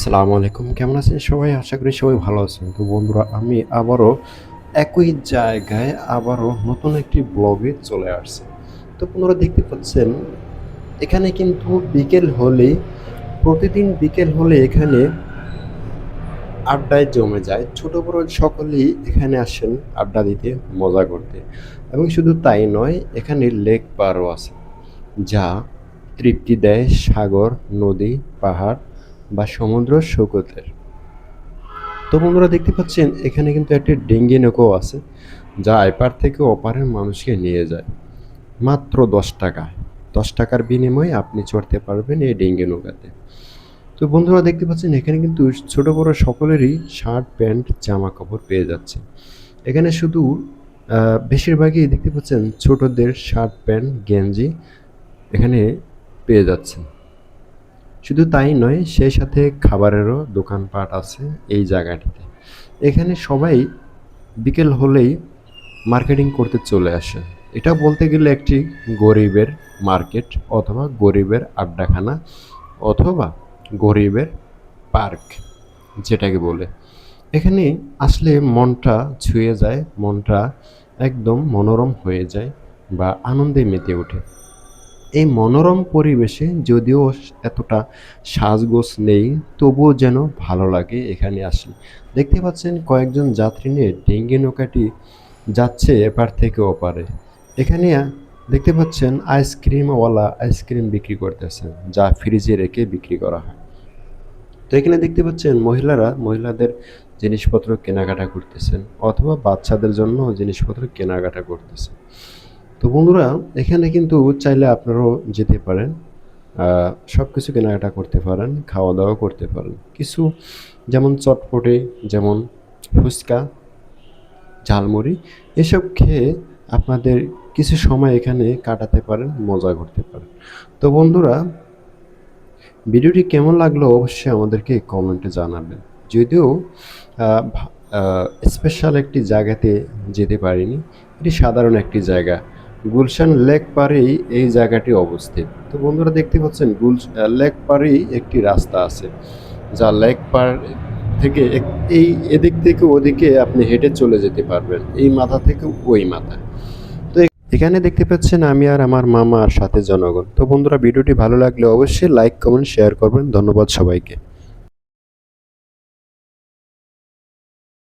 আসসালামু আলাইকুম। কেমন আছেন সবাই? আশা করি সবাই ভালো আছেন। তো বন্ধুরা আমি আবারও একই জায়গায় আবারও নতুন একটি ব্লগে চলে আসছি। তো বন্ধুরা দেখতে পাচ্ছেন এখানে কিন্তু বিকেল হলেই প্রতিদিন বিকেল হলে এখানে আড্ডায় জমে যায়। ছোট বড় সকলেই এখানে আসেন আড্ডা দিতে, মজা করতে। এবং শুধু তাই নয় এখানে লেক পাড়ও আছে। যা তৃপ্তি দেয় সাগর, নদী, পাহাড় বা সমুদ্র সৈকতের। তো বন্ধুরা দেখতে পাচ্ছেন এখানে কিন্তু একটি ডিঙ্গি নৌকো আছে যা এপার থেকে ওপারের মানুষকে নিয়ে যায় মাত্র 10 টাকায়। 10 টাকার বিনিময়ে আপনি চড়তে পারবেন এই ডিঙ্গি নৌকাতে। তো বন্ধুরা দেখতে পাচ্ছেন এখানে কিন্তু ছোট বড় সকলেরই শার্ট প্যান্ট জামা কাপড় পেয়ে যাচ্ছে। এখানে শুধু বেশিরভাগই দেখতে পাচ্ছেন ছোটদের শার্ট প্যান্ট গেঞ্জি এখানে পেয়ে যাচ্ছেন। শুধু তাই নয় সেই সাথে খাবারেরও দোকানপাট আছে এই জায়গাটিতে। এখানে সবাই বিকেল হলেই মার্কেটিং করতে চলে আসে। এটা বলতে গেলে একটি গরিবের মার্কেট অথবা গরিবের আড্ডাখানা অথবা গরিবের পার্ক যেটাকে বলে। এখানে আসলে মনটা ছুঁয়ে যায়, মনটা একদম মনোরম হয়ে যায় বা আনন্দে মেতে ওঠে। এই মনোরম পরিবেশে যদিও এতটা সাজগোজ নেই, তবুও যেন ভালো লাগে এখানে আসলে। দেখতে পাচ্ছেন কয়েকজন যাত্রী নিয়ে ডিঙ্গি নৌকাটি যাচ্ছে এপার থেকে ওপারে। এখানে দেখতে পাচ্ছেন আইসক্রিমওয়ালা আইসক্রিম বিক্রি করতেছেন, যা ফ্রিজে রেখে বিক্রি করা হয়। তো এখানে দেখতে পাচ্ছেন মহিলাদের জিনিসপত্র কেনাকাটা করতেছেন অথবা বাচ্চাদের জন্য জিনিসপত্র কেনাকাটা করতেছেন। তো বন্ধুরা এখানে কিন্তু চাইলে আপনারাও যেতে পারেন, সব কিছু কেনাকাটা করতে পারেন, খাওয়া দাওয়া করতে পারেন। কিছু যেমন চটপটে, যেমন ফুচকা, ঝালমুড়ি এসব খেয়ে আপনাদের কিছু সময় এখানে কাটাতে পারেন, মজা করতে পারেন। তো বন্ধুরা ভিডিওটি কেমন লাগলো অবশ্যই আমাদেরকে কমেন্টে জানাবেন। যদিও স্পেশাল একটি জায়গাতে যেতে পারিনি, এটি সাধারণ একটি জায়গা। গুলশান লেক পাড়েই এই জায়গাটি অবস্থিত। তো বন্ধুরা দেখতে পাচ্ছেন লেক পাড়েই একটি রাস্তা আছে, যা লেক পাড় থেকে এই এদিক থেকে ওদিকে আপনি হেঁটে চলে যেতে পারবেন, এই মাথা থেকে ওই মাথা। তো এখানে দেখতে পাচ্ছেন আমি আর আমার মামা আর সাথে জনগণ। তো বন্ধুরা ভিডিওটি ভালো লাগলে অবশ্যই লাইক কমেন্ট শেয়ার করবেন। ধন্যবাদ সবাইকে।